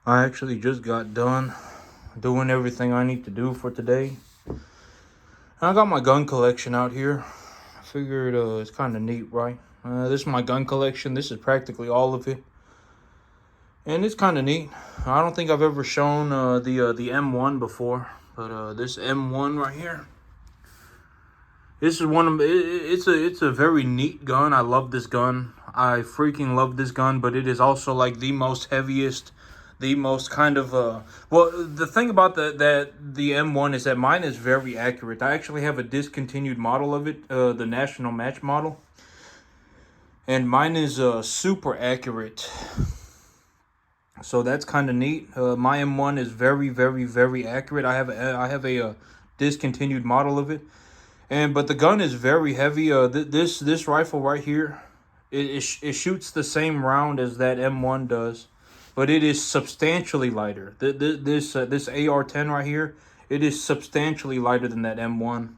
I actually just got done doing everything I need to do for today. I got my gun collection out here. I figured it's kind of neat, right? This is my gun collection. This is practically all of it. And it's kind of neat. I don't think I've ever shown the M1 before. But this M1 right here. This is one of it's a very neat gun. I love this gun. I freaking love this gun, but it is also like the most heaviest, the most kind of well, the thing about the M1 is that mine is very accurate. I actually have a discontinued model of it, the National Match model. And mine is super accurate. So that's kind of neat. My M1 is very, very, very accurate. I have a discontinued model of it. But the gun is very heavy. This rifle right here, it shoots the same round as that M1 does, but it is substantially lighter. This AR-10 right here, it is substantially lighter than that M1.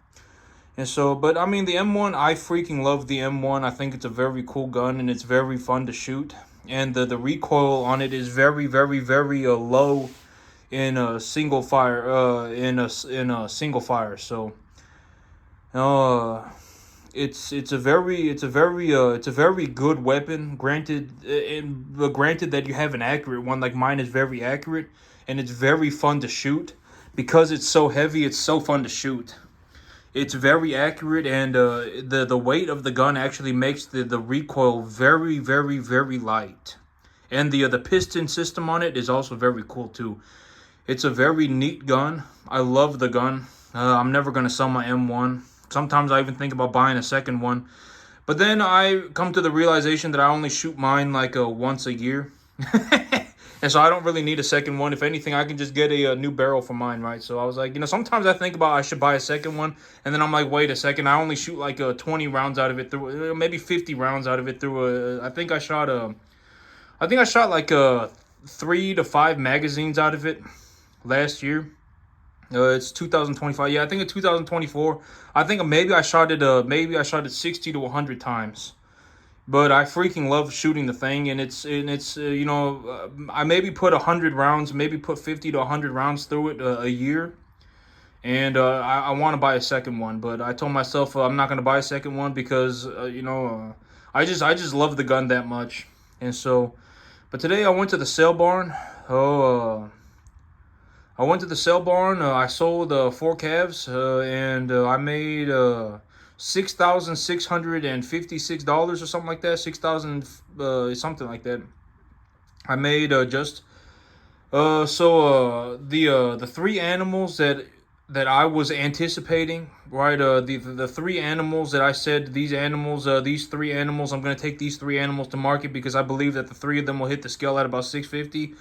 And so, but I mean, the M1, I freaking love the M1. I think it's a very cool gun and it's very fun to shoot. And the recoil on it is very, very, very low in a single fire. In a single fire. So. It's a very good weapon. Granted, granted that you have an accurate one, like mine is very accurate, and it's very fun to shoot because it's so heavy. It's so fun to shoot. It's very accurate, and the weight of the gun actually makes the recoil very, very, very light, and the piston system on it is also very cool too. It's a very neat gun. I love the gun. I'm never gonna sell my M1. Sometimes I even think about buying a second one. But then I come to the realization that I only shoot mine like once a year. And so I don't really need a second one. If anything, I can just get a new barrel for mine, right? So I was like, sometimes I think about I should buy a second one. And then I'm like, wait a second. I only shoot like 20 rounds out of it through, maybe 50 rounds out of it through. I think I shot like 3 to 5 magazines out of it last year. It's 2025. Yeah, I think in 2024. I think maybe I shot it 60 to 100 times. But I freaking love shooting the thing, and it's I maybe put 100 rounds, maybe put 50 to 100 rounds through it a year. And I want to buy a second one, but I told myself I'm not going to buy a second one because I just love the gun that much. And so, but today I went to the sale barn. I went to the sale barn. I sold 4 calves, and I made $6,656 or something like that. 6,000 something like that. I made the 3 animals that I was anticipating, right? The 3 animals that I said these 3 animals, I'm gonna take these 3 animals to market because I believe that the 3 of them will hit the scale at about 650.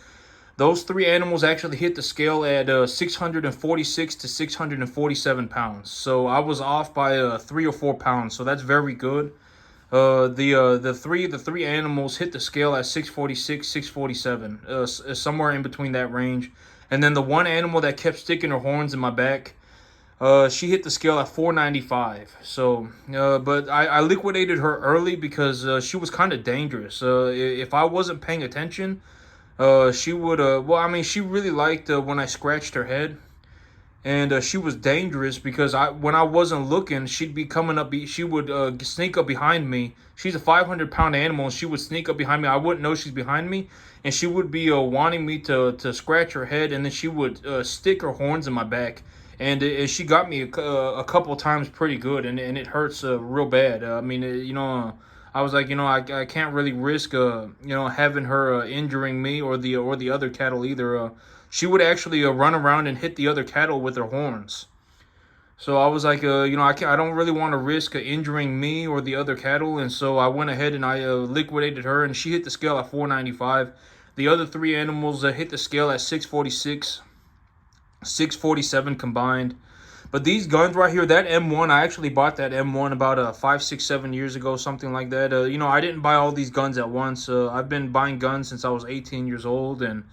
Those 3 animals actually hit the scale at 646 to 647 pounds. So I was off by 3 or 4 pounds. So that's very good. The three animals hit the scale at 646, 647, somewhere in between that range. And then the one animal that kept sticking her horns in my back, she hit the scale at 495. So, but I liquidated her early because she was kind of dangerous. If I wasn't paying attention, she would, she really liked when I scratched her head. And she was dangerous because when I wasn't looking, she'd be coming up. She would sneak up behind me. She's a 500-pound animal, and she would sneak up behind me. I wouldn't know she's behind me, and she would be wanting me to scratch her head, and then she would stick her horns in my back. And she got me a couple times pretty good, and it hurts real bad. I was like, I can't really risk, having her injuring me or the other cattle either. She would actually run around and hit the other cattle with her horns. So I was like, I don't really want to risk injuring me or the other cattle. And so I went ahead and I liquidated her, and she hit the scale at 495. The other 3 animals hit the scale at 646, 647 combined. But these guns right here, that M1, I actually bought that M1 about 5, 6, 7 years ago, something like that. I didn't buy all these guns at once. I've been buying guns since I was 18 years old, and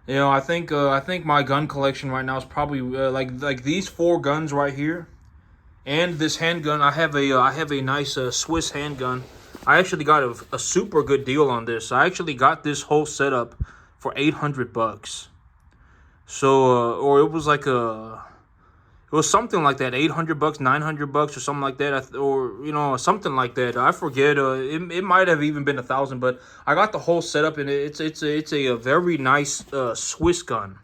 I think my gun collection right now is probably like these 4 guns right here, and this handgun. I have a nice Swiss handgun. I actually got a super good deal on this. I actually got this whole setup for $800. So or it was like it was something like that, $800, $900, or something like that, or something like that. I forget. It might have even been 1,000, but I got the whole setup, and it's a very nice Swiss gun.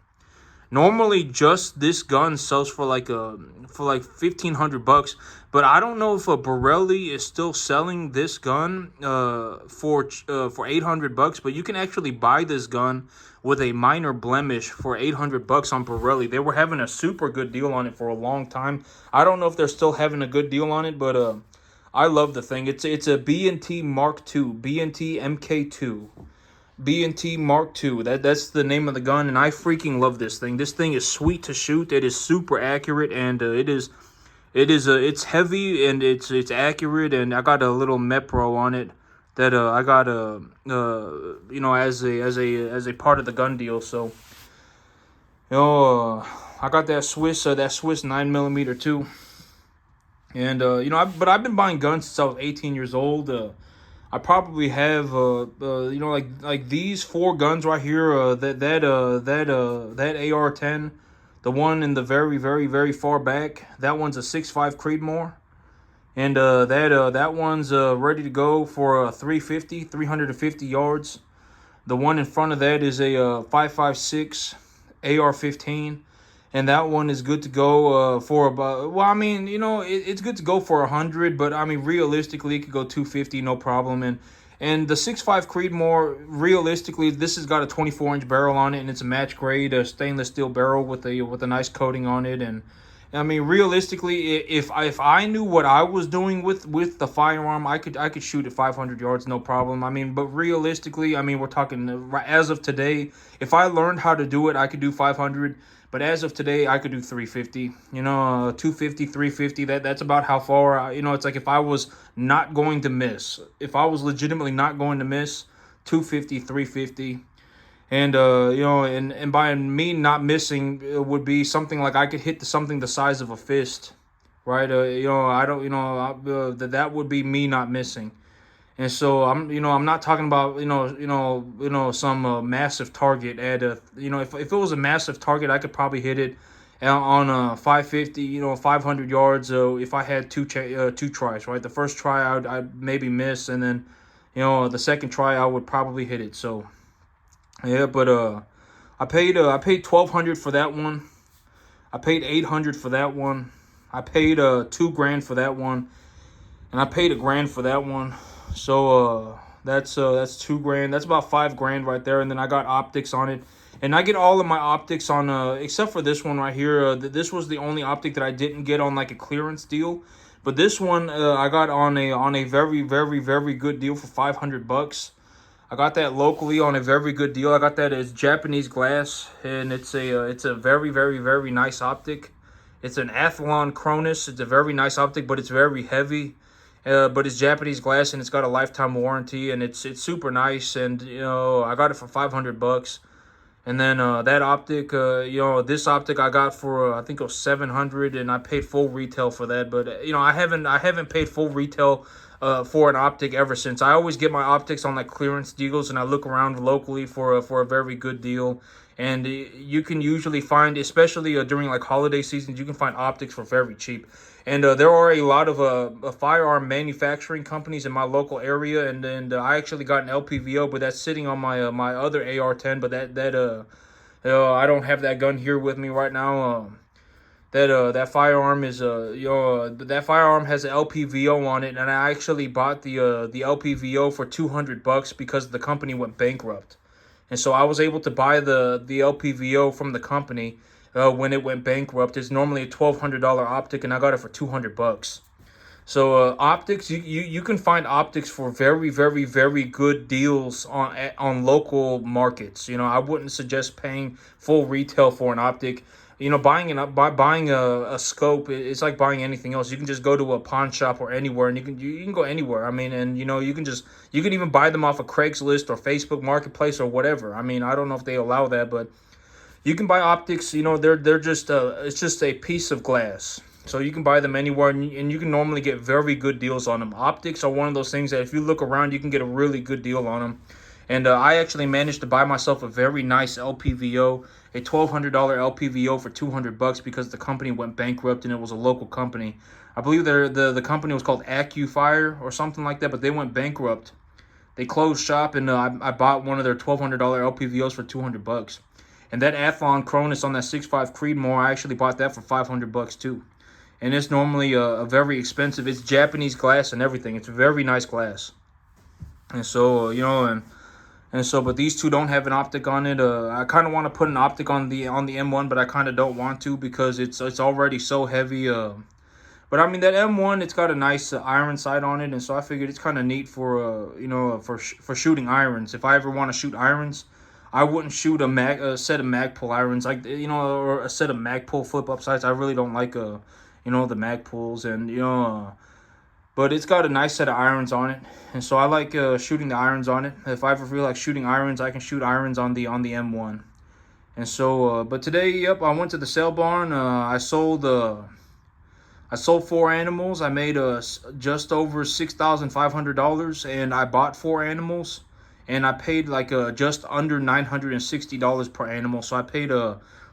Normally, just this gun sells for like $1,500, but I don't know if a Borelli is still selling this gun for $800. But you can actually buy this gun with a minor blemish for $800 on Borelli. They were having a super good deal on it for a long time. I don't know if they're still having a good deal on it, but I love the thing. It's a B&T Mark II, B&T MK2. B&T Mark II. That's the name of the gun, and I freaking love this thing. This thing is sweet to shoot. It is super accurate, and it's heavy, and it's accurate. And I got a little Mepro on it that I got as a part of the gun deal. So I got that Swiss 9mm too. And but I've been buying guns since I was 18 years old. I probably have like these 4 guns right here. That AR-10, the one in the very very very far back. That one's a 6.5 Creedmoor, and that one's ready to go for 350 yards. The one in front of that is a 5.56 AR-15. And that one is good to go for about, well, I mean, it's good to go for 100, but I mean, realistically, it could go 250, no problem. And the 6.5 Creedmoor, realistically, this has got a 24-inch barrel on it, and it's a match grade stainless steel barrel with a nice coating on it. And I mean, realistically, if I knew what I was doing with the firearm, I could shoot at 500 yards, no problem. I mean, but realistically, I mean, we're talking as of today. If I learned how to do it, I could do 500. But as of today, I could do 350, 250, 350. That's about how far, it's like if I was not going to miss. If I was legitimately not going to miss, 250, 350. And, and by me not missing, it would be something like I could hit something the size of a fist, right? I don't, that would be me not missing. And so I'm not talking about some massive target at if it was a massive target, I could probably hit it on 550, 500 yards. If I had two tries, right? The first try I'd maybe miss, and then the second try I would probably hit it. So yeah, but I paid $1,200 for that one. I paid $800 for that one. I paid $2,000 for that one, and I paid $1,000 for that one. So that's $2,000. That's about $5,000 right there. And then I got optics on it, and I get all of my optics on except for this one right here. This was the only optic that I didn't get on like a clearance deal, but this one I got on a very very very good deal for $500. I got that locally on a very good deal. I got that as Japanese glass, and it's a very very very nice optic. It's an Athlon Cronus. It's a very nice optic, but it's very heavy. But it's Japanese glass, and it's got a lifetime warranty, and it's super nice. And I got it for $500. And then that optic, this optic I got for I think it was $700, and I paid full retail for that. But I haven't paid full retail for an optic ever since. I always get my optics on like clearance deals, and I look around locally for a very good deal. And you can usually find, especially during like holiday seasons, you can find optics for very cheap. And there are a lot of firearm manufacturing companies in my local area, and I actually got an LPVO, but that's sitting on my my other AR-10. But I don't have that gun here with me right now. That firearm is that firearm has an LPVO on it, and I actually bought the LPVO for $200 because the company went bankrupt, and so I was able to buy the LPVO from the company. When it went bankrupt. It's normally a $1,200 optic, and I got it for $200. So optics, you can find optics for very very very good deals on local markets. I wouldn't suggest paying full retail for an optic. Buying a scope, it's like buying anything else. You can just go to a pawn shop or anywhere, and you can go anywhere. I mean, and you can even buy them off of Craigslist or Facebook Marketplace or whatever. I mean, I don't know if they allow that, but you can buy optics. They're just it's just a piece of glass, so you can buy them anywhere, and you can normally get very good deals on them. Optics are one of those things that if you look around, you can get a really good deal on them. And I actually managed to buy myself a very nice LPVO, a $1,200 LPVO for $200 because the company went bankrupt and it was a local company. I believe the company was called AccuFire or something like that, but they went bankrupt. They closed shop, and I bought one of their $1,200 LPVOs for $200. And that Athlon Cronus on that 6.5 Creedmoor, I actually bought that for $500 too. And it's normally a very expensive. It's Japanese glass and everything. It's very nice glass. And so but these two don't have an optic on it. I kind of want to put an optic on the M1, but I kind of don't want to because it's already so heavy. But I mean that M1, it's got a nice iron sight on it, and so I figured it's kind of neat for for shooting irons. If I ever want to shoot irons, I wouldn't shoot a set of Magpul irons like or a set of Magpul flip up sights. I really don't like the Magpuls, and but it's got a nice set of irons on it, and so I like shooting the irons on it. If I ever feel like shooting irons, I can shoot irons on the M1. And so, but today, yep, I went to the sale barn. I sold 4 animals. I made just over $6,500, and I bought 4 animals, and I paid like just under $960 per animal. So I paid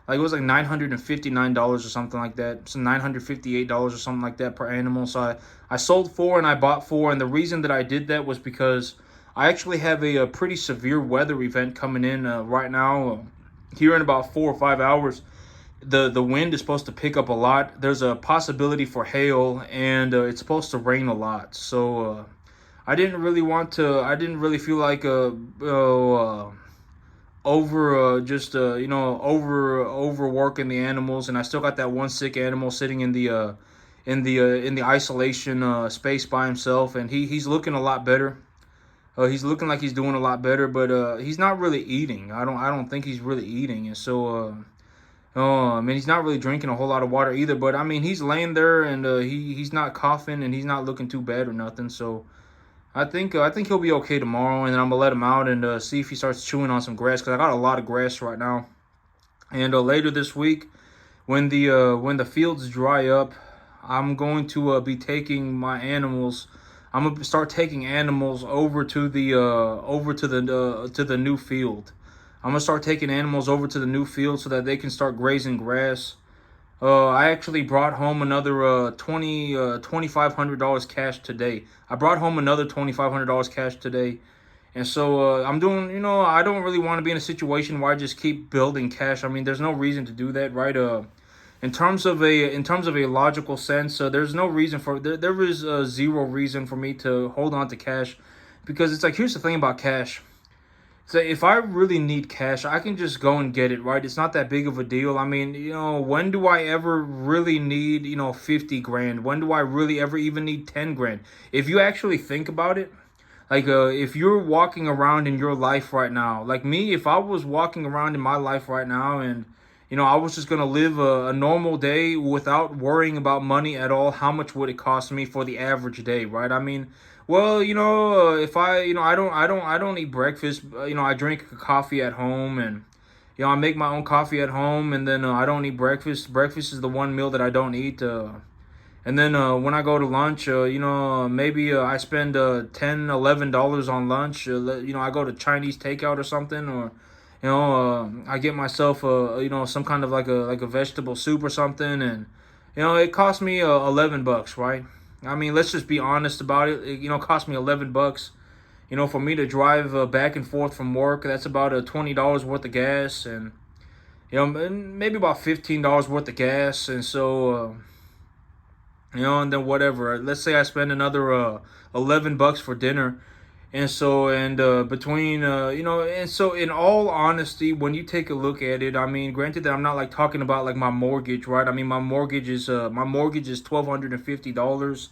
like it was like $959 or something like that, so $958 or something like that per animal. So I sold 4 and I bought 4, and the reason that I did that was because I actually have a pretty severe weather event coming in right now. Here in about 4 or 5 hours, the wind is supposed to pick up a lot. There's a possibility for hail, and it's supposed to rain a lot. So I didn't really feel like overworking the animals, and I still got that one sick animal sitting in the isolation space by himself, and he's looking a lot better. He's looking like he's doing a lot better, but he's not really eating. I don't think he's really eating, and so I mean, he's not really drinking a whole lot of water either. But I mean, he's laying there, and he's not coughing, and he's not looking too bad or nothing. So I think he'll be okay tomorrow, and then I'm gonna let him out and see if he starts chewing on some grass, because I got a lot of grass right now. And later this week, when the fields dry up, I'm going to be taking my animals. I'm gonna start taking animals over to the new field. I'm gonna start taking animals over to the new field so that they can start grazing grass. I actually brought home another $2,500 cash today. I brought home another $2,500 cash today, and so I'm doing. I don't really want to be in a situation where I just keep building cash. I mean, there's no reason to do that, right? In terms of a logical sense, there's no reason for there is zero reason for me to hold on to cash, because it's like, here's the thing about cash. So if I really need cash, I can just go and get it, right? It's not that big of a deal. I mean, when do I ever really need, 50 grand? When do I really ever even need 10 grand? If you actually think about it, like if you're walking around in your life right now, like me, if I was walking around in my life right now and, I was just going to live a normal day without worrying about money at all, how much would it cost me for the average day, right? I mean, well, if I don't eat breakfast. I drink coffee at home, and I make my own coffee at home, and then I don't eat breakfast. Breakfast is the one meal that I don't eat. And then when I go to lunch, maybe I spend $10, $11 on lunch. I go to Chinese takeout or something, or I get myself some kind of like a vegetable soup or something, and it costs me $11, right? I mean, let's just be honest about it. It cost me $11. For me to drive back and forth from work, that's about $20 worth of gas, and and maybe about $15 worth of gas, and so and then whatever. Let's say I spend another $11 for dinner, and so between and so in all honesty, when you take a look at it, I mean, granted that I'm not like talking about like my mortgage, right? I mean, my mortgage is $1,250.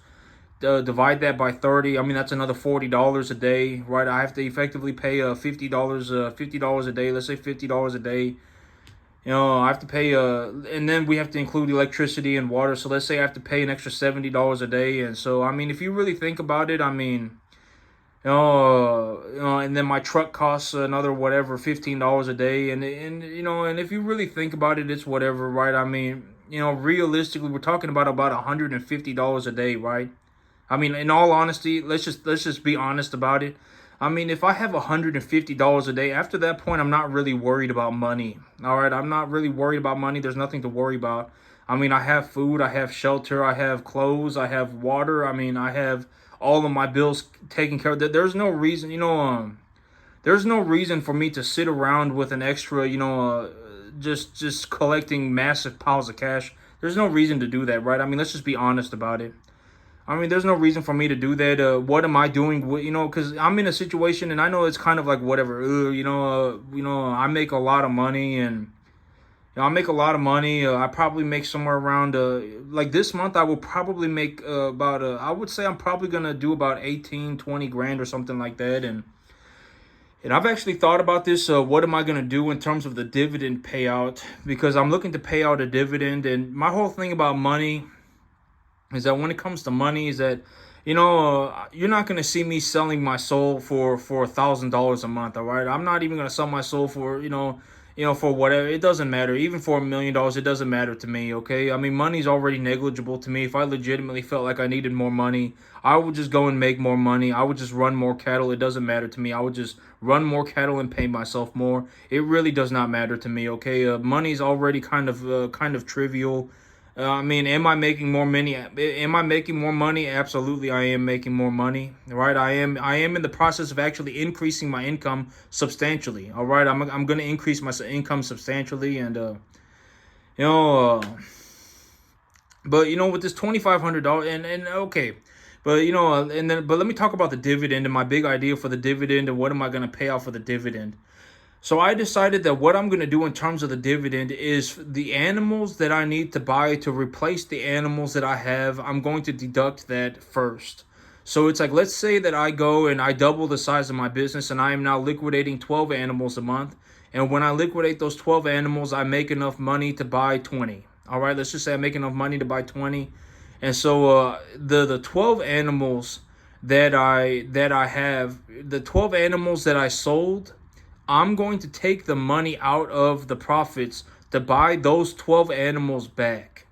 Divide that by 30. I mean, that's another $40 a day, right? I have to effectively pay $50 a day. Let's say $50 a day. I have to pay and then we have to include electricity and water. So let's say I have to pay an extra $70 a day. And so I mean, if you really think about it, I mean, and then my truck costs another whatever $15 a day, and if you really think about it, it's whatever, right? I mean, realistically, we're talking about $150 a day, right? I mean, in all honesty, let's just be honest about it. I mean, if I have $150 a day, after that point, I'm not really worried about money. All right, I'm not really worried about money. There's nothing to worry about. I mean, I have food, I have shelter, I have clothes, I have water. I mean, I have all of my bills taken care of. There's no reason, there's no reason for me to sit around with an extra, just collecting massive piles of cash. There's no reason to do that, right? I mean, let's just be honest about it. I mean, there's no reason for me to do that. What am I doing? Because I'm in a situation, and I know it's kind of like whatever. I make a lot of money, and I make a lot of money. I probably make somewhere around like this month. I will probably make about. I would say I'm probably gonna do about 18, 20 grand or something like that, and I've actually thought about this. What am I going to do in terms of the dividend payout? Because I'm looking to pay out a dividend. And my whole thing about money is that when it comes to money is that, you're not going to see me selling my soul for $1,000 a month. All right. I'm not even going to sell my soul for, for whatever. It doesn't matter. Even for $1 million, it doesn't matter to me. Okay. I mean, money's already negligible to me. If I legitimately felt like I needed more money, I would just go and make more money. I would just run more cattle. It doesn't matter to me. I would just run more cattle and pay myself more. It really does not matter to me. Okay. Money's already kind of trivial. I mean, am I making more money? Am I making more money? Absolutely, I am making more money. Right? I am in the process of actually increasing my income substantially. All right, I'm going to increase my income substantially, and you know, but with this $2,500 and okay. But but let me talk about the dividend and my big idea for the dividend and what am I going to pay out for the dividend. So I decided that what I'm going to do in terms of the dividend is the animals that I need to buy to replace the animals that I have, I'm going to deduct that first. So it's like, let's say that I go and I double the size of my business and I am now liquidating 12 animals a month. And when I liquidate those 12 animals, I make enough money to buy 20. All right, let's just say I make enough money to buy 20. And so the 12 animals that I have, the 12 animals that I sold, I'm going to take the money out of the profits to buy those 12 animals back.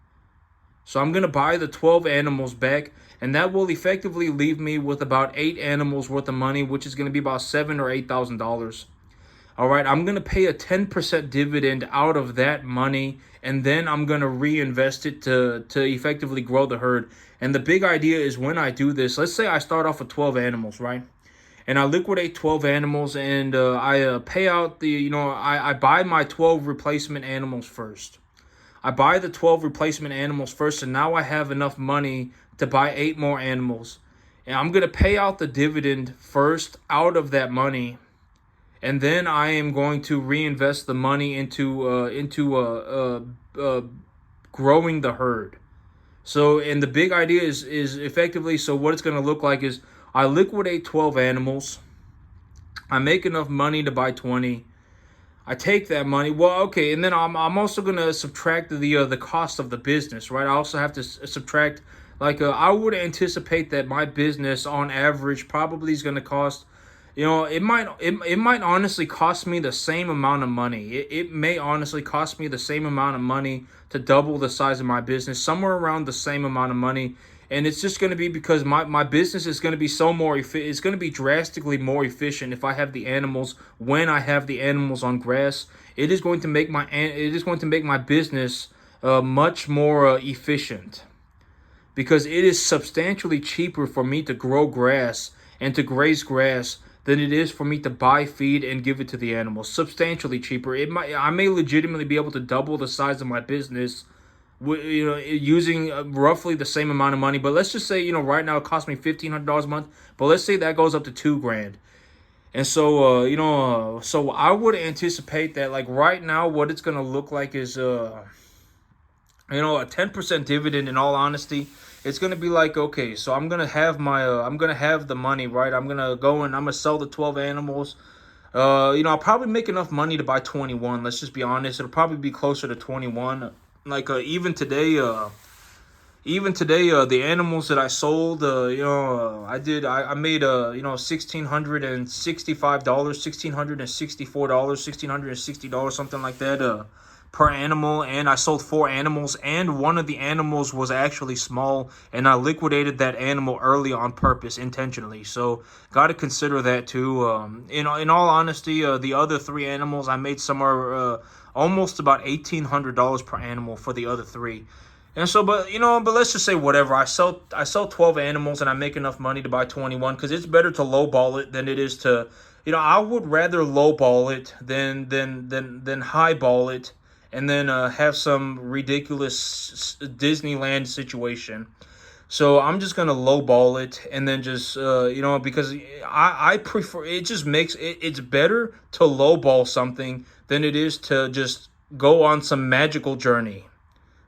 So I'm going to buy the 12 animals back, and that will effectively leave me with about 8 animals worth of money, which is going to be about $7,000 or $8,000. All right, I'm going to pay a 10% dividend out of that money, and then I'm going to reinvest it to effectively grow the herd. And the big idea is when I do this, let's say I start off with 12 animals, right? And I liquidate 12 animals, and I pay out I buy my 12 replacement animals first. I buy the 12 replacement animals first, and now I have enough money to buy 8 more animals. And I'm going to pay out the dividend first out of that money, and then I am going to reinvest the money into growing the herd. So, and the big idea is effectively, so what it's going to look like is I liquidate 12 animals. I make enough money to buy 20. I take that money. Well, okay, and then I'm also going to subtract the cost of the business, right? I also have to subtract, I would anticipate that my business on average probably is going to cost, it might honestly cost me the same amount of money. It may honestly cost me the same amount of money to double the size of my business, somewhere around the same amount of money. And it's just going to be because my business is going to be it's going to be drastically more efficient if I have the animals when I have the animals on grass. It is going to make my business much more efficient, because it is substantially cheaper for me to grow grass and to graze grass than it is for me to buy feed and give it to the animals. Substantially cheaper. I may legitimately be able to double the size of my business, using roughly the same amount of money. But let's just say, right now it costs me $1,500 a month. But let's say that goes up to $2,000. And so, so I would anticipate that, like, right now, what it's going to look like is, a 10% dividend. In all honesty, it's going to be like, okay, so I'm going to have I'm going to have the money, right? I'm going to go and I'm going to sell the 12 animals. I'll probably make enough money to buy 21. Let's just be honest. It'll probably be closer to 21. Even today, the animals that I sold, I made $1,665, $1,664, $1,660, something like that, per animal, and I sold 4 animals, and one of the animals was actually small, and I liquidated that animal early on purpose, intentionally. So got to consider that too. In all honesty, the other 3 animals I made somewhere almost about $1,800 per animal for the other 3. And so, but let's just say whatever. I sell 12 animals and I make enough money to buy 21, because it's better to lowball it than it is to, I would rather lowball it than highball it, and then have some ridiculous Disneyland situation. So I'm just gonna lowball it, and then just because I prefer, it just makes it's better to lowball something than it is to just go on some magical journey.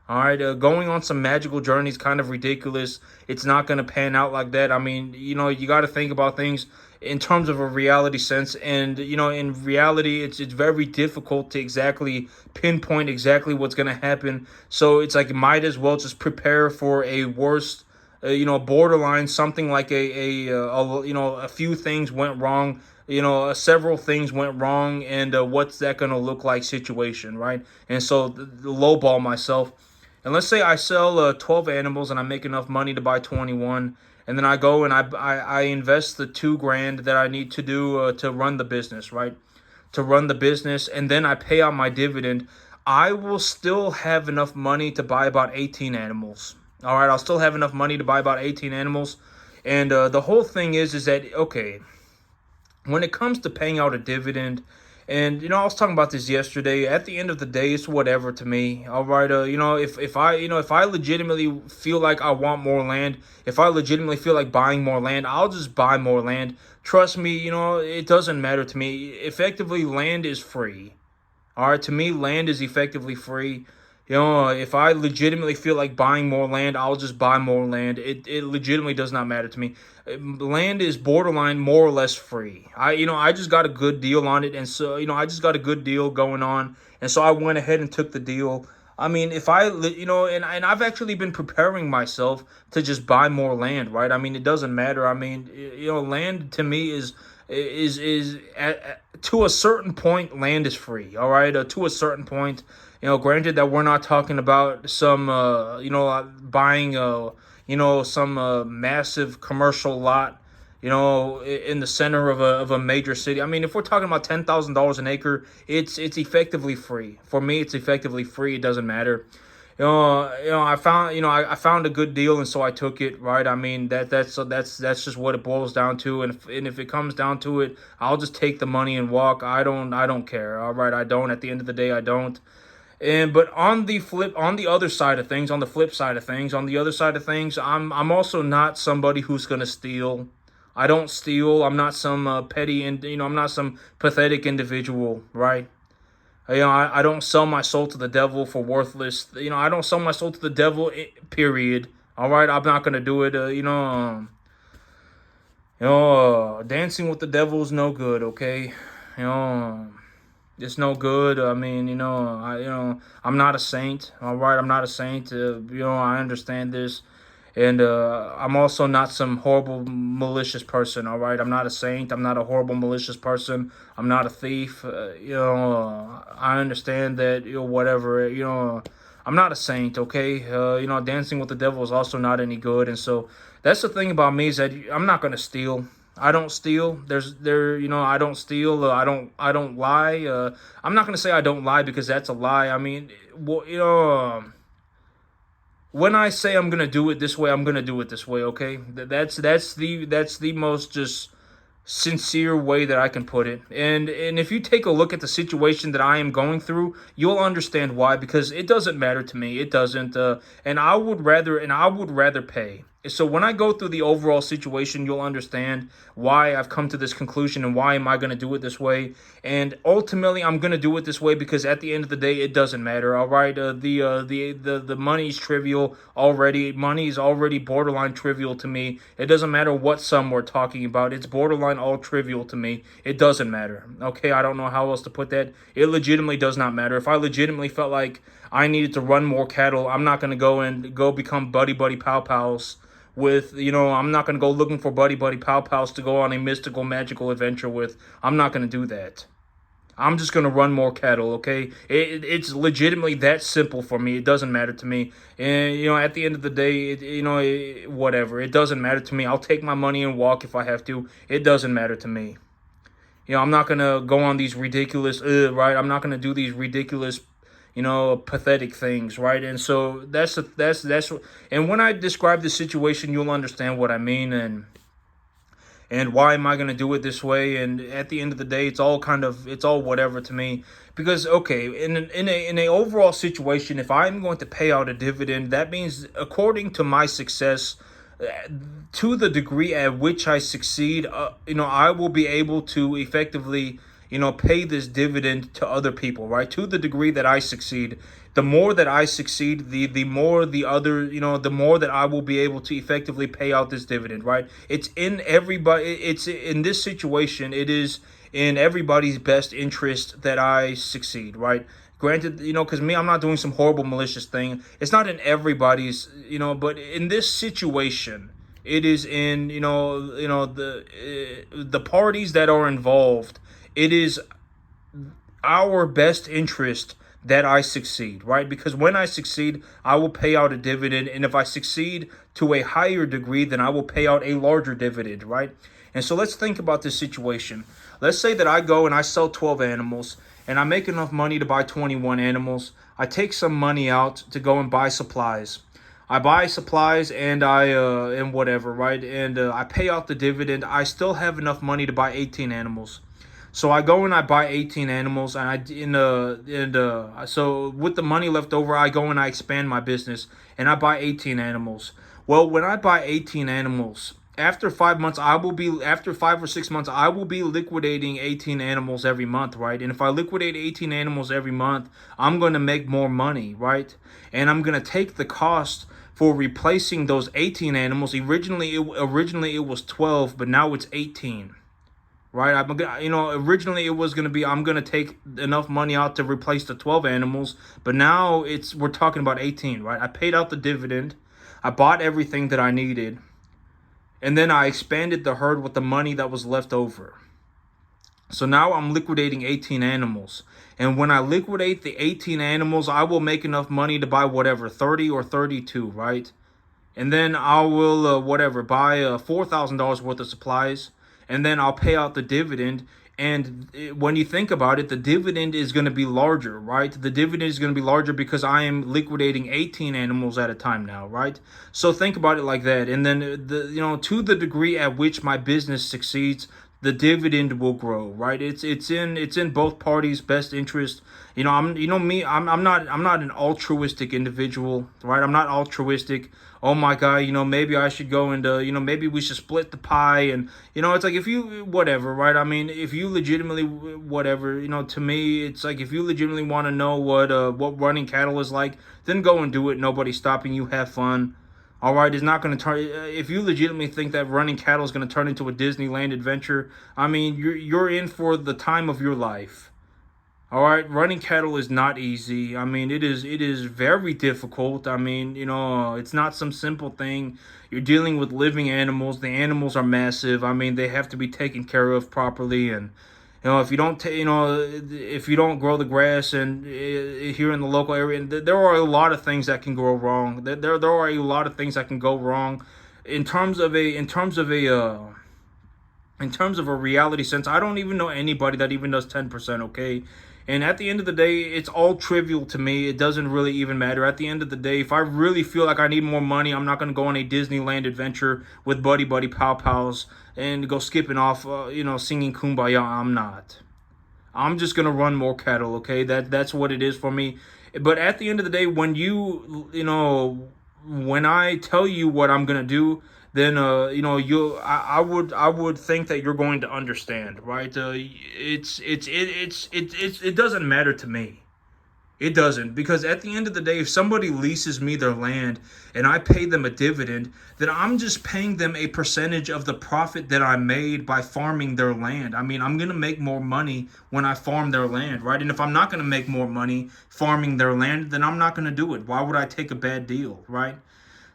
All right, going on some magical journey is kind of ridiculous. It's not going to pan out like that. I mean, you got to think about things in terms of a reality sense, and in reality, it's very difficult to exactly pinpoint exactly what's going to happen. So it's like, might as well just prepare for a worst, borderline, something like a few things went wrong. Several things went wrong, and what's that going to look like situation, right? And so the lowball myself. And let's say I sell 12 animals and I make enough money to buy 21, and then I go and I invest the 2 grand that I need to do to run the business, right? To run the business, and then I pay out my dividend. I will still have enough money to buy about 18 animals. All right, I'll still have enough money to buy about 18 animals. And the whole thing is that, okay, when it comes to paying out a dividend, and I was talking about this yesterday. At the end of the day, it's whatever to me. All right, if I legitimately feel like I want more land, if I legitimately feel like buying more land, I'll just buy more land. Trust me, it doesn't matter to me. Effectively, land is free. All right, to me, land is effectively free. If I legitimately feel like buying more land, I'll just buy more land. It legitimately does not matter to me. Land is borderline more or less free. I just got a good deal on it, and so I just got a good deal going on, and so I went ahead and took the deal. I mean, if I, and I've actually been preparing myself to just buy more land, right? I mean, it doesn't matter. I mean, land to me is to a certain point, land is free. All right, to a certain point. Granted that we're not talking about some, buying, some massive commercial lot, in the center of a major city. I mean, if we're talking about $10,000 an acre, it's effectively free. For me, it's effectively free. It doesn't matter. I found a good deal, and so I took it. Right. I mean, that's just what it boils down to. And if it comes down to it, I'll just take the money and walk. I don't care. All right. I don't. At the end of the day, I don't. But on the other side of things, on the flip side of things, on the other side of things, I'm also not somebody who's gonna steal. I don't steal. I'm not some petty, and I'm not some pathetic individual, right? I don't sell my soul to the devil for worthless. I don't sell my soul to the devil. Period. All right, I'm not gonna do it. Dancing with the devil is no good. Okay, you know. It's no good. I mean, I'm not a saint. All right, I'm not a saint. I understand this, and I'm also not some horrible, malicious person. All right, I'm not a saint. I'm not a horrible, malicious person. I'm not a thief. I understand that. Whatever. I'm not a saint. Okay. Dancing with the devil is also not any good, and so that's the thing about me, is that I'm not gonna steal. I don't steal. I don't steal. I don't lie. I'm not gonna say I don't lie, because that's a lie. I mean, well, when I say I'm gonna do it this way, I'm gonna do it this way. Okay, that's the most just sincere way that I can put it. And if you take a look at the situation that I am going through, you'll understand why, because it doesn't matter to me. It doesn't. And I would rather pay. So when I go through the overall situation, you'll understand why I've come to this conclusion, and why am I going to do it this way. And ultimately, I'm going to do it this way because at the end of the day, it doesn't matter. All right, the money's trivial already. Money is already borderline trivial to me. It doesn't matter what sum we're talking about. It's borderline all trivial to me. It doesn't matter. Okay, I don't know how else to put that. It legitimately does not matter. If I legitimately felt like I needed to run more cattle, I'm not going to go become buddy pow pals with, I'm not going to go looking for buddy pow pals to go on a mystical, magical adventure with. I'm not going to do that. I'm just gonna run more cattle, okay? It's legitimately that simple for me. It doesn't matter to me, and at the end of the day, whatever. It doesn't matter to me. I'll take my money and walk if I have to. It doesn't matter to me. I'm not gonna go on these ridiculous, right? I'm not gonna do these ridiculous, pathetic things, right? And so that's. And when I describe the situation, you'll understand what I mean, and why am I going to do it this way? And at the end of the day, it's all whatever to me. Because okay, in a overall situation, if I'm going to pay out a dividend, that means according to my success, uh, to the degree at which I succeed, I will be able to effectively, pay this dividend to other people, right? To the degree that I succeed, the more that I succeed, the more the other, the more that I will be able to effectively pay out this dividend, right? It's in everybody. It's in this situation. It is in everybody's best interest that I succeed, right? Granted, because me, I'm not doing some horrible malicious thing. It's not in everybody's, but in this situation, it is in, the parties that are involved. It is our best interest that I succeed, right? Because when I succeed, I will pay out a dividend. And if I succeed to a higher degree, then I will pay out a larger dividend, right? And so let's think about this situation. Let's say that I go and I sell 12 animals and I make enough money to buy 21 animals. I take some money out to go and buy supplies. I buy supplies and and whatever, right? And I pay out the dividend. I still have enough money to buy 18 animals. So I go and I buy 18 animals, and so with the money left over, I go and I expand my business, and I buy 18 animals. Well, when I buy 18 animals, after 5 or 6 months, I will be liquidating 18 animals every month, right? And if I liquidate 18 animals every month, I'm going to make more money, right? And I'm going to take the cost for replacing those 18 animals. Originally it was 12, but now it's 18. Right, originally it was gonna be I'm gonna take enough money out to replace the 12 animals, but now we're talking about 18. Right, I paid out the dividend, I bought everything that I needed, and then I expanded the herd with the money that was left over. So now I'm liquidating 18 animals, and when I liquidate the 18 animals, I will make enough money to buy whatever 30 or 32, right? And then I will buy $4,000 worth of supplies, and then I'll pay out the dividend. And when you think about it, the dividend is going to be larger, right? The dividend is going to be larger because I am liquidating 18 animals at a time now, right? So think about it like that. And then to the degree at which my business succeeds, the dividend will grow, right? It's in both parties' best interest. I'm not an altruistic individual, right? I'm not altruistic. Oh my God, maybe I should go and maybe we should split the pie. And it's like, if you whatever, right? I mean, if you legitimately whatever, to me, it's like, if you legitimately want to know what running cattle is like, then go and do it. Nobody's stopping you. Have fun. All right, it's not going to turn. If you legitimately think that running cattle is going to turn into a Disneyland adventure, I mean, you're in for the time of your life. All right, running cattle is not easy. I mean, it is very difficult. I mean, it's not some simple thing. You're dealing with living animals. The animals are massive. I mean, they have to be taken care of properly. And if you don't, if you don't grow the grass and here in the local area, and there are a lot of things that can go wrong. There are a lot of things that can go wrong, in terms of a reality sense. I don't even know anybody that even does 10%. Okay. And at the end of the day, it's all trivial to me. It doesn't really even matter. At the end of the day, if I really feel like I need more money, I'm not going to go on a Disneyland adventure with Buddy Buddy Pow Pows and go skipping off, singing Kumbaya. I'm not. I'm just going to run more cattle, okay? That's what it is for me. But at the end of the day, when I tell you what I'm going to do, then I would think that you're going to understand, right? It doesn't matter to me. It doesn't, because at the end of the day, if somebody leases me their land and I pay them a dividend, then I'm just paying them a percentage of the profit that I made by farming their land. I mean, I'm going to make more money when I farm their land, right? And if I'm not going to make more money farming their land, then I'm not going to do it. Why would I take a bad deal, right?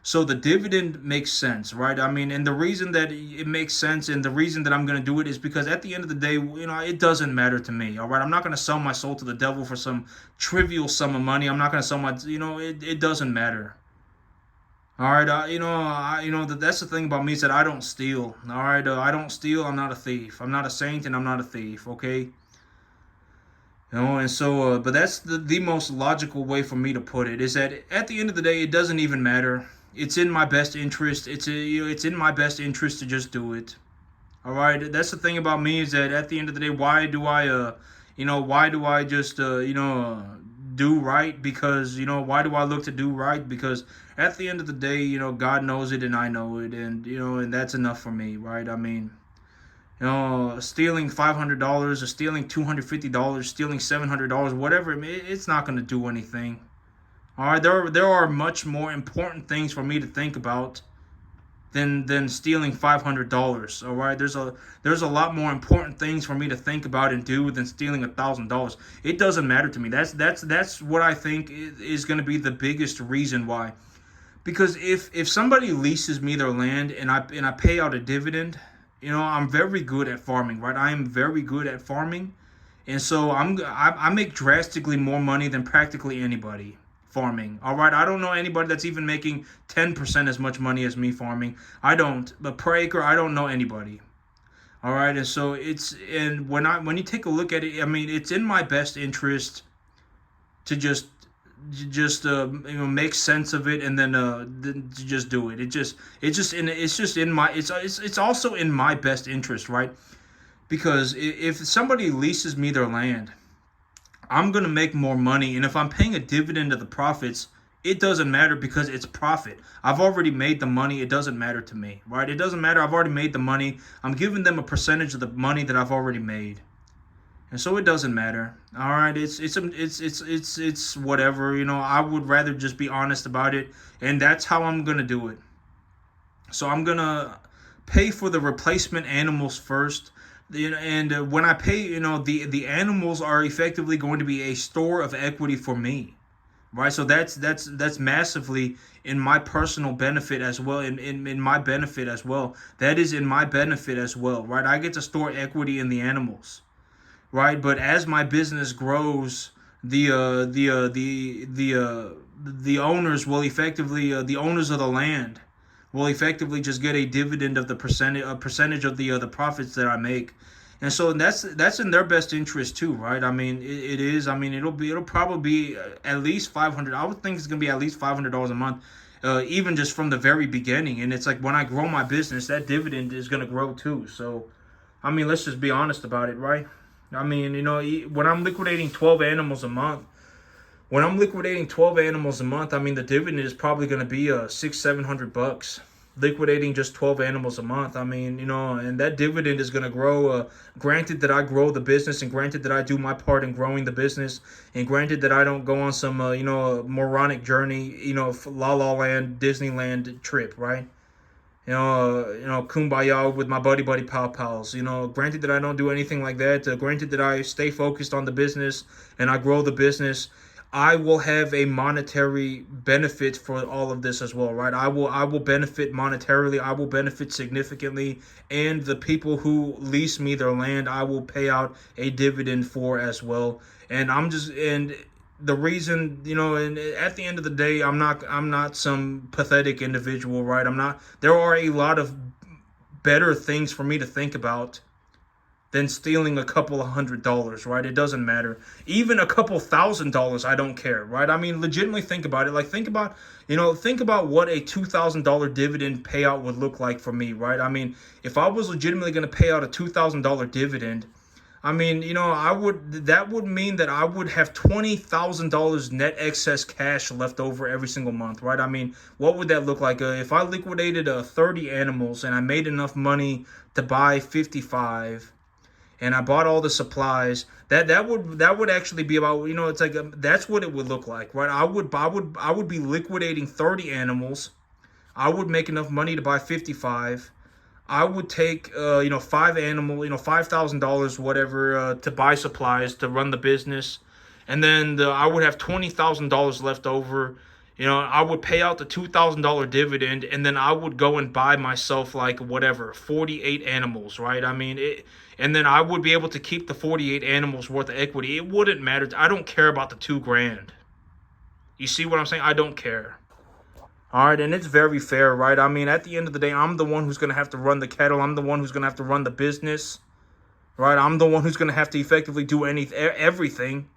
So the dividend makes sense, right? I mean, and the reason that it makes sense and the reason that I'm going to do it is because at the end of the day, it doesn't matter to me, all right? I'm not going to sell my soul to the devil for some trivial sum of money. I'm not going to sell it doesn't matter. All right, that's the thing about me is that I don't steal. All right, I don't steal. I'm not a thief. I'm not a saint, and I'm not a thief. Okay, and so, but that's the most logical way for me to put it is that at the end of the day, it doesn't even matter. It's in my best interest. It's in my best interest to just do it. All right, that's the thing about me is that at the end of the day, why do I just do right? Because why do I look to do right? Because at the end of the day, God knows it and I know it, and and that's enough for me, right? I mean, stealing $500 or stealing $250, stealing $700, whatever, it's not going to do anything. All right, there are much more important things for me to think about than stealing $500. All right, there's a lot more important things for me to think about and do than stealing $1,000. It doesn't matter to me. That's what I think is going to be the biggest reason why. Because if somebody leases me their land and I pay out a dividend, I'm very good at farming, right? I am very good at farming, and so I make drastically more money than practically anybody farming. All right, I don't know anybody that's even making 10% as much money as me farming. I don't, but per acre, I don't know anybody. All right, and so when you take a look at it, I mean, it's in my best interest to just make sense of it and then to just do it. It's also in my best interest, right? Because if somebody leases me their land, I'm going to make more money, and if I'm paying a dividend of the profits, it doesn't matter because it's profit. I've already made the money. It doesn't matter to me, right? It doesn't matter. I've already made the money. I'm giving them a percentage of the money that I've already made. And so it doesn't matter. All right, it's whatever. I would rather just be honest about it, and that's how I'm gonna do it. So I'm gonna pay for the replacement animals first. And when I pay, the animals are effectively going to be a store of equity for me, right? So that's massively in my personal benefit as well, in my benefit as well. That is in my benefit as well, right? I get to store equity in the animals, right? But as my business grows, the owners will effectively the owners of the land will effectively just get a dividend of the percentage of the profits that I make. And so that's in their best interest too, right? I mean, it is. I mean, it'll probably be at least 500. I would think it's gonna be at least $500 a month, even just from the very beginning. And it's like when I grow my business, that dividend is gonna grow too. So, I mean, let's just be honest about it, right? I mean, when I'm liquidating 12 animals a month, I mean, the dividend is probably going to be $600-700 liquidating just 12 animals a month. I mean, and that dividend is going to grow. Granted that I grow the business, and granted that I do my part in growing the business, and granted that I don't go on some, moronic journey, La La Land, Disneyland trip, right? Kumbaya with my buddy pals. Granted that I don't do anything like that. Granted that I stay focused on the business and I grow the business. I will have a monetary benefit for all of this as well, right? I will benefit monetarily. I will benefit significantly, and the people who lease me their land, I will pay out a dividend for as well. And the reason, and at the end of the day, I'm not some pathetic individual, right? There are a lot of better things for me to think about than stealing a couple of $100, right? It doesn't matter. Even a couple $1,000, I don't care, right? I mean, legitimately think about it. Like, think about what a $2,000 dividend payout would look like for me, right? I mean, if I was legitimately going to pay out a $2,000 dividend, I mean, that would mean that I would have $20,000 net excess cash left over every single month, right? I mean, what would that look like? If I liquidated 30 animals and I made enough money to buy 55, and I bought all the supplies, that would actually be about, it's like that's what it would look like, right? I would be liquidating 30 animals. I would make enough money to buy 55. I would take $5,000, whatever, to buy supplies to run the business, and then I would have $20,000 left over, I would pay out the $2,000 dividend, and then I would go and buy myself like whatever 48 animals, right? I mean it, and then I would be able to keep the 48 animals worth of equity. It wouldn't matter. I don't care about the 2 grand. You see what I'm saying? I don't care. All right, and it's very fair, right? I mean, at the end of the day, I'm the one who's gonna have to run the kettle. I'm the one who's gonna have to run the business, right? I'm the one who's gonna have to effectively do everything.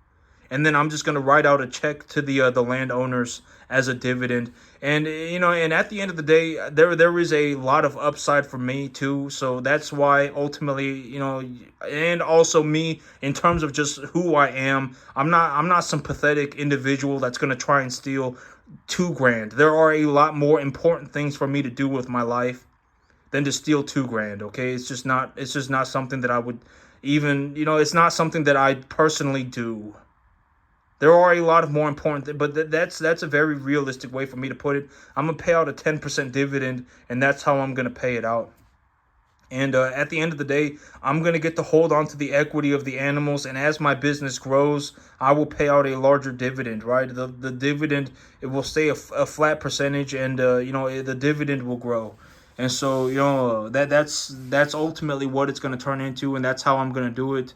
And then I'm just gonna write out a check to the landowners as a dividend. And and at the end of the day, there is a lot of upside for me too. So that's why ultimately, and also me in terms of just who I am. I'm not some pathetic individual that's gonna try and steal 2 grand. There are a lot more important things for me to do with my life than to steal 2 grand. Okay, it's just not something that I would even. It's not something that I personally do. There are a lot of more important, but that's a very realistic way for me to put it. I'm gonna pay out a 10% dividend, and that's how I'm gonna pay it out. And at the end of the day, I'm gonna get to hold on to the equity of the animals, and as my business grows, I will pay out a larger dividend. Right, the dividend, it will stay a flat percentage, and the dividend will grow. And so that's ultimately what it's gonna turn into, and that's how I'm gonna do it.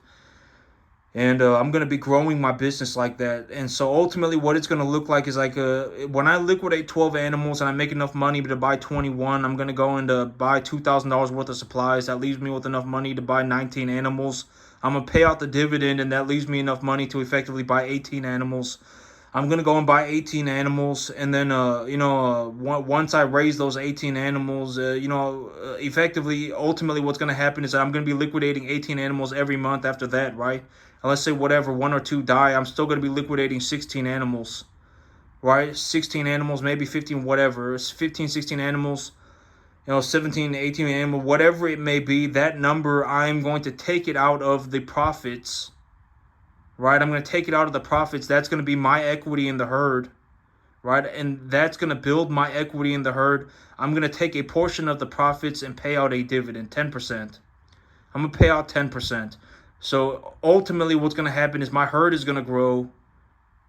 And I'm going to be growing my business like that. And so ultimately what it's going to look like is like when I liquidate 12 animals and I make enough money to buy 21, I'm going to go and buy $2,000 worth of supplies. That leaves me with enough money to buy 19 animals. I'm going to pay out the dividend, and that leaves me enough money to effectively buy 18 animals. I'm going to go and buy 18 animals, and then, once I raise those 18 animals, effectively, ultimately what's going to happen is that I'm going to be liquidating 18 animals every month after that, right? And let's say whatever, 1 or 2 die, I'm still going to be liquidating 16 animals, right? 16 animals, maybe 15, whatever. It's 15, 16 animals, 17, 18 animals, whatever it may be. That number, I'm going to take it out of the profits, right? I'm going to take it out of the profits. That's going to be my equity in the herd, right? And that's going to build my equity in the herd. I'm going to take a portion of the profits and pay out a dividend, 10%. I'm going to pay out 10%. So ultimately what's going to happen is my herd is going to grow,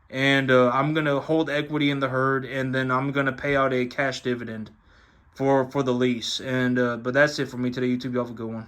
and I'm going to hold equity in the herd, and then I'm going to pay out a cash dividend for the lease. And but that's it for me today, YouTube. Y'all have a good one.